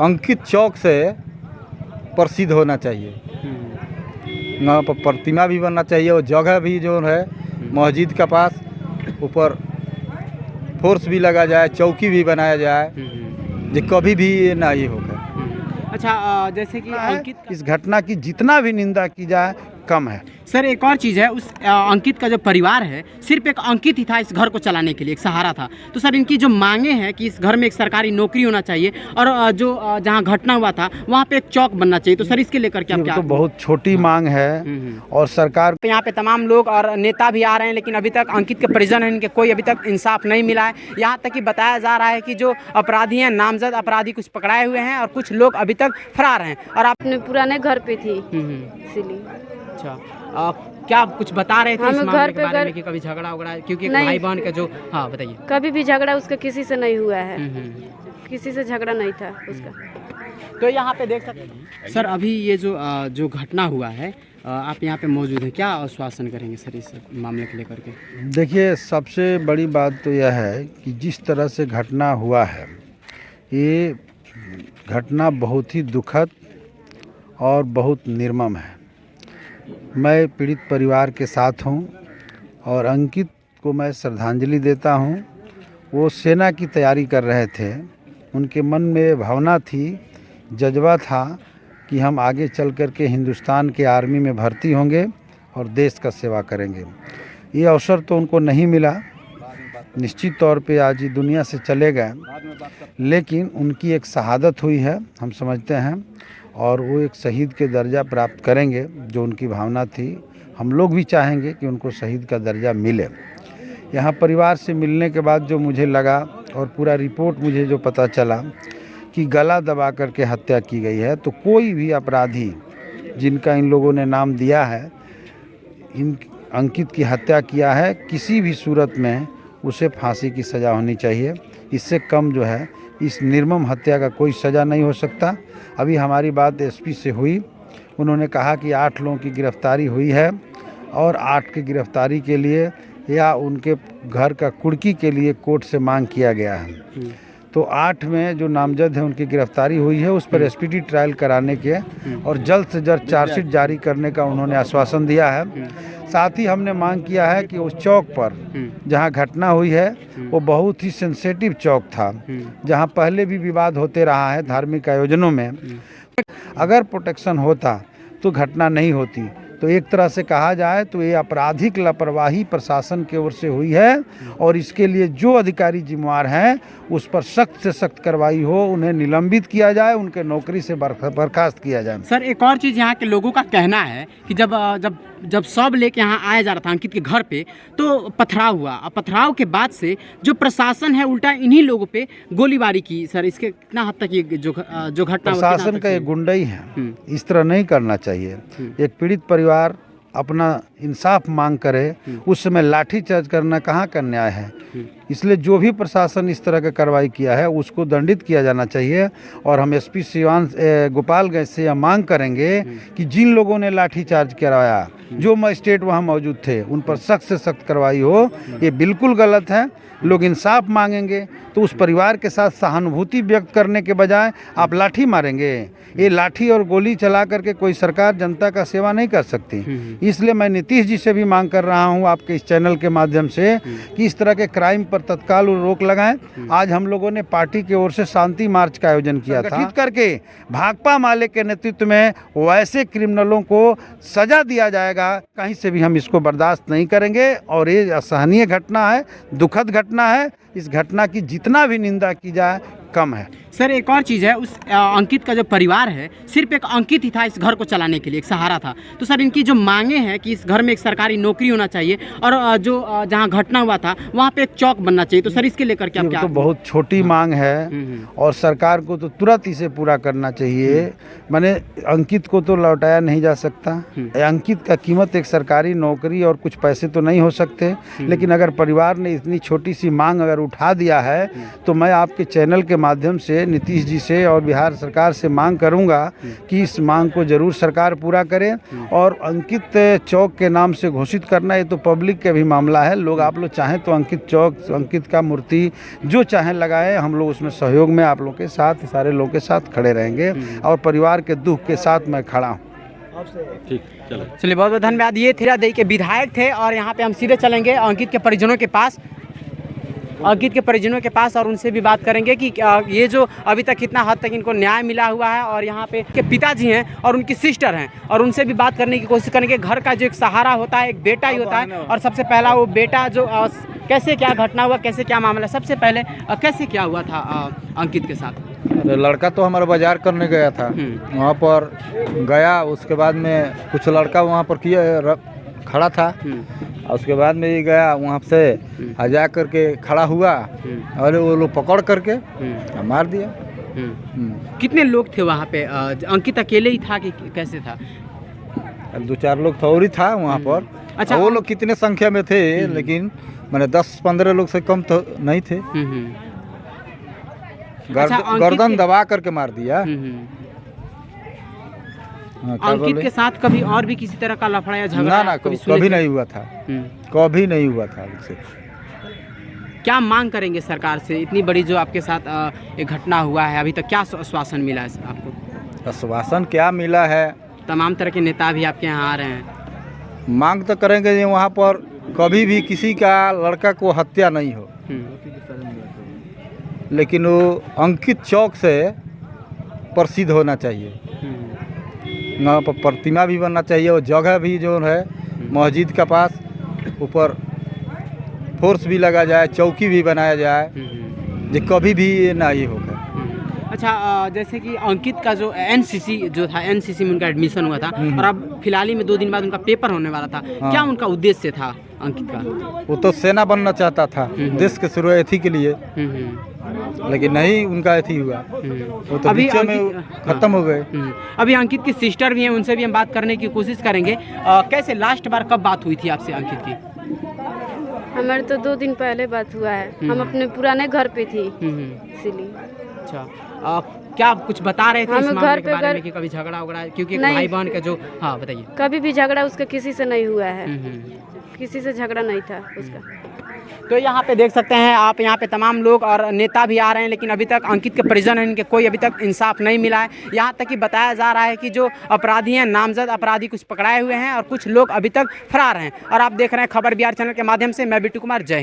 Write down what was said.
अंकित चौक से प्रसिद्ध होना चाहिए। वहाँ पर प्रतिमा भी बनना चाहिए और जगह भी जो है मस्जिद के पास ऊपर फोर्स भी लगा जाए, चौकी भी बनाया जाए, जो कभी भी ये ना ही होगा। अच्छा, जैसे कि अंकित इस घटना की जितना भी निंदा की जाए कम है। सर एक और चीज़ है, उस अंकित का जो परिवार है सिर्फ एक अंकित ही था इस घर को चलाने के लिए, एक सहारा था। तो सर इनकी जो मांगे हैं कि इस घर में एक सरकारी नौकरी होना चाहिए और जो जहां घटना हुआ था वहां पे एक चौक बनना चाहिए, तो सर इसके लेकर के आप क्या? तो बहुत छोटी मांग है और सरकार यहाँ पे तमाम लोग और नेता भी आ रहे हैं, लेकिन अभी तक अंकित के परिजन हैं, इनके कोई अभी तक इंसाफ नहीं मिला है। यहाँ तक कि बताया जा रहा है कि जो अपराधी हैं, नामजद अपराधी कुछ पकड़ाए हुए हैं और कुछ लोग अभी तक फरार हैं। और आप अपने पुराने घर पे थी इसीलिए। अच्छा, क्या आप कुछ बता रहे थे इस हम मामले घर के पे बारे में कि कभी झगड़ा वगड़ा, क्योंकि एक नहीं। भाई बहन का जो, हाँ बताइए। कभी भी झगड़ा उसका किसी से नहीं हुआ है, किसी से झगड़ा नहीं था उसका। तो यहाँ पे देख सकते हैं सर, अभी ये जो घटना हुआ है, आप यहाँ पे मौजूद हैं, क्या आश्वासन करेंगे सर इस मामले को लेकर के? देखिए, सबसे बड़ी बात तो यह है कि जिस तरह से घटना हुआ है, ये घटना बहुत ही दुखद और बहुत निर्मम है। मैं पीड़ित परिवार के साथ हूँ और अंकित को मैं श्रद्धांजलि देता हूँ। वो सेना की तैयारी कर रहे थे, उनके मन में भावना थी, जज्बा था कि हम आगे चल कर के हिंदुस्तान के आर्मी में भर्ती होंगे और देश का सेवा करेंगे। ये अवसर तो उनको नहीं मिला, निश्चित तौर पे आज ही दुनिया से चले गए, लेकिन उनकी एक शहादत हुई है, हम समझते हैं, और वो एक शहीद के दर्जा प्राप्त करेंगे जो उनकी भावना थी। हम लोग भी चाहेंगे कि उनको शहीद का दर्जा मिले। यहाँ परिवार से मिलने के बाद जो मुझे लगा और पूरा रिपोर्ट मुझे जो पता चला कि गला दबा करके हत्या की गई है, तो कोई भी अपराधी जिनका इन लोगों ने नाम दिया है, इन अंकित की हत्या किया है, किसी भी सूरत में उसे फांसी की सज़ा होनी चाहिए। इससे कम जो है इस निर्मम हत्या का कोई सज़ा नहीं हो सकता। अभी हमारी बात एसपी से हुई, उन्होंने कहा कि 8 लोगों की गिरफ्तारी हुई है और 8 की गिरफ्तारी के लिए या उनके घर का कुर्की के लिए कोर्ट से मांग किया गया है। तो 8 में जो नामजद है उनकी गिरफ्तारी हुई है, उस पर एसपीटी ट्रायल कराने के और जल्द से जल्द चार्जशीट जारी करने का उन्होंने आश्वासन दिया है। साथ ही हमने मांग किया है कि उस चौक पर जहां घटना हुई है वो बहुत ही सेंसिटिव चौक था, जहां पहले भी विवाद होते रहा है धार्मिक आयोजनों में। अगर प्रोटेक्शन होता तो घटना नहीं होती। तो एक तरह से कहा जाए तो ये आपराधिक लापरवाही प्रशासन की ओर से हुई है और इसके लिए जो अधिकारी जिम्मेवार हैं उस पर सख्त से सख्त कार्रवाई हो, उन्हें निलंबित किया जाए, उनके नौकरी से बर्खास्त किया जाए। सर एक और चीज़, यहाँ के लोगों का कहना है कि जब शव लेके यहाँ आया जा रहा था अंकित के घर पे, तो पथराव हुआ। अब पथराव के बाद से जो प्रशासन है उल्टा इन्हीं लोगों पे गोलीबारी की। सर इसके कितना हद तक ये जो घटना, प्रशासन का ये गुंडाई है, इस तरह नहीं करना चाहिए। एक पीड़ित परिवार अपना इंसाफ मांग करे, उस समय लाठीचार्ज करना कहाँ का न्याय है। इसलिए जो भी प्रशासन इस तरह का कार्रवाई किया है उसको दंडित किया जाना चाहिए। और हम एसपी सिवान गोपालगंज से यह मांग करेंगे कि जिन लोगों ने लाठीचार्ज करवाया, जो मजिस्ट्रेट वहाँ मौजूद थे, उन पर सख्त से सख्त कार्रवाई हो। ये बिल्कुल गलत है। लोग इंसाफ मांगेंगे तो उस परिवार के साथ सहानुभूति व्यक्त करने के बजाय आप लाठी मारेंगे। ये लाठी और गोली चला करके कोई सरकार जनता का सेवा नहीं कर सकती। इसलिए मैं नीतीश जी से भी मांग कर रहा हूं आपके इस चैनल के माध्यम से कि इस तरह के क्राइम पर तत्काल रोक लगाएं। आज हम लोगों ने पार्टी की ओर से शांति मार्च का आयोजन किया था, गठित करके भाकपा माले के नेतृत्व में वैसे क्रिमिनलों को सजा दिया जाएगा। कहीं से भी हम इसको बर्दाश्त नहीं करेंगे और ये असहनीय घटना है, दुखद घटना है। इस घटना की जितना भी निंदा की जाए कम है। सर एक और चीज़ है, उस अंकित का जो परिवार है सिर्फ एक अंकित ही था इस घर को चलाने के लिए, एक सहारा था। तो सर इनकी जो मांगे हैं कि इस घर में एक सरकारी नौकरी होना चाहिए और जो जहां घटना हुआ था वहां पे एक चौक बनना चाहिए, तो सर इसके लेकर के आप क्या? तो बहुत छोटी मांग है और सरकार को तो तुरंत इसे पूरा करना चाहिए। माने अंकित को तो लौटाया नहीं जा सकता। अंकित का कीमत एक सरकारी नौकरी और कुछ पैसे तो नहीं हो सकते, लेकिन अगर परिवार ने इतनी छोटी सी मांग अगर उठा दिया है तो मैं आपके चैनल के माध्यम से से, नीतीश जी से और बिहार सरकार से मांग करूंगा कि इस मांग को ज़रूर सरकार पूरा करे। और अंकित चौक के नाम से घोषित करना ये तो पब्लिक के भी मामला है। लोग आप लोग चाहें तो अंकित चौक, अंकित का मूर्ति जो चाहें लगाएं, हम लोग उसमें सहयोग में आप लोग के साथ, सारे लोगों के साथ खड़े रहेंगे और परिवार के दुख के साथ मैं खड़ा हूँ। ठीक, चलिए बहुत बहुत धन्यवाद। ये थेरादेई के विधायक थे और यहाँ पे हम सीधे चलेंगे अंकित के परिजनों के पास, और उनसे भी बात करेंगे कि ये जो अभी तक कितना हद तक इनको न्याय मिला हुआ है। और यहाँ पे के पिताजी हैं और उनकी सिस्टर हैं, और उनसे भी बात करने की कोशिश करेंगे। घर का जो एक सहारा होता है, एक बेटा ही होता है, और सबसे पहला वो बेटा जो कैसे क्या घटना हुआ, कैसे क्या मामला, सबसे पहले कैसे क्या हुआ था अंकित के साथ? अरे लड़का तो हमारा बाजार करने गया था, वहाँ पर गया, उसके बाद में कुछ लड़का वहाँ पर खड़ा था, और उसके बाद में ये गया वहाँ से आ जा करके खड़ा हुआ और वो लोग पकड़ करके मार दिया। कितने लोग थे वहाँ पे? अंकित अकेले ही था कि कैसे था? 2-4 लोग था और ही था वहाँ पर। अच्छा, वो लोग कितने संख्या में थे, लेकिन मैंने 10-15 लोग से कम तो नहीं थे। गर्दन दबा करके मार दिया। अंकित के साथ कभी और भी किसी तरह का लफड़ा या झगड़ा? ना, कभी नहीं हुआ था, कभी नहीं हुआ था उनसे। क्या मांग करेंगे सरकार से? इतनी बड़ी जो आपके साथ एक घटना हुआ है, अभी तक क्या आश्वासन मिला है आपको? आश्वासन क्या मिला है? तमाम तरह के नेता भी आपके यहाँ आ रहे हैं, मांग तो करेंगे कि वहाँ पर कभी भी किसी का लड़का को हत्या नहीं हो, लेकिन वो अंकित चौक से प्रसिद्ध होना चाहिए। वहाँ पर प्रतिमा भी बनना चाहिए, और जगह भी जो है मस्जिद के पास ऊपर फोर्स भी लगा जाए, चौकी भी बनाया जाए, जो कभी भी ये ना ही होगा। अच्छा, जैसे कि अंकित का जो एनसीसी जो था, एनसीसी में उनका एडमिशन हुआ था, और अब फिलहाल ही में 2 दिन बाद उनका पेपर होने वाला था। क्या उनका उद्देश्य था अंकित का? वो तो सेना बनना चाहता था, देश के शुरुआती के लिए, लेकिन नहीं उनका अथी हुआ, वो तो बीच में खत्म हो गए। अभी अंकित की सिस्टर भी हैं, उनसे भी हम बात करने की कोशिश करेंगे। कैसे लास्ट बार कब बात हुई थी आपसे अंकित की? हमारे तो 2 दिन पहले बात हुआ है, हम अपने पुराने घर पे थी इसीलिए। अच्छा, क्या आप कुछ बता रहे थे इस हम मामले घर के पे बारे में कि कभी झगड़ा वगड़ा, क्योंकि नहीं। भाई बहन का जो, हाँ बताइए। कभी भी झगड़ा उसका किसी से नहीं हुआ है, किसी से झगड़ा नहीं था उसका। तो यहाँ पे देख सकते हैं आप, यहाँ पे तमाम लोग और नेता भी आ रहे हैं, लेकिन अभी तक अंकित के परिजन हैं, इनके कोई अभी तक इंसाफ नहीं मिला है। यहाँ तक कि बताया जा रहा है कि जो अपराधी हैं, नामजद अपराधी कुछ पकड़ाए हुए हैं और कुछ लोग अभी तक फरार हैं। और आप देख रहे हैं खबर बिहार चैनल के माध्यम से, मैं बिट्टू कुमार, जय हिंद।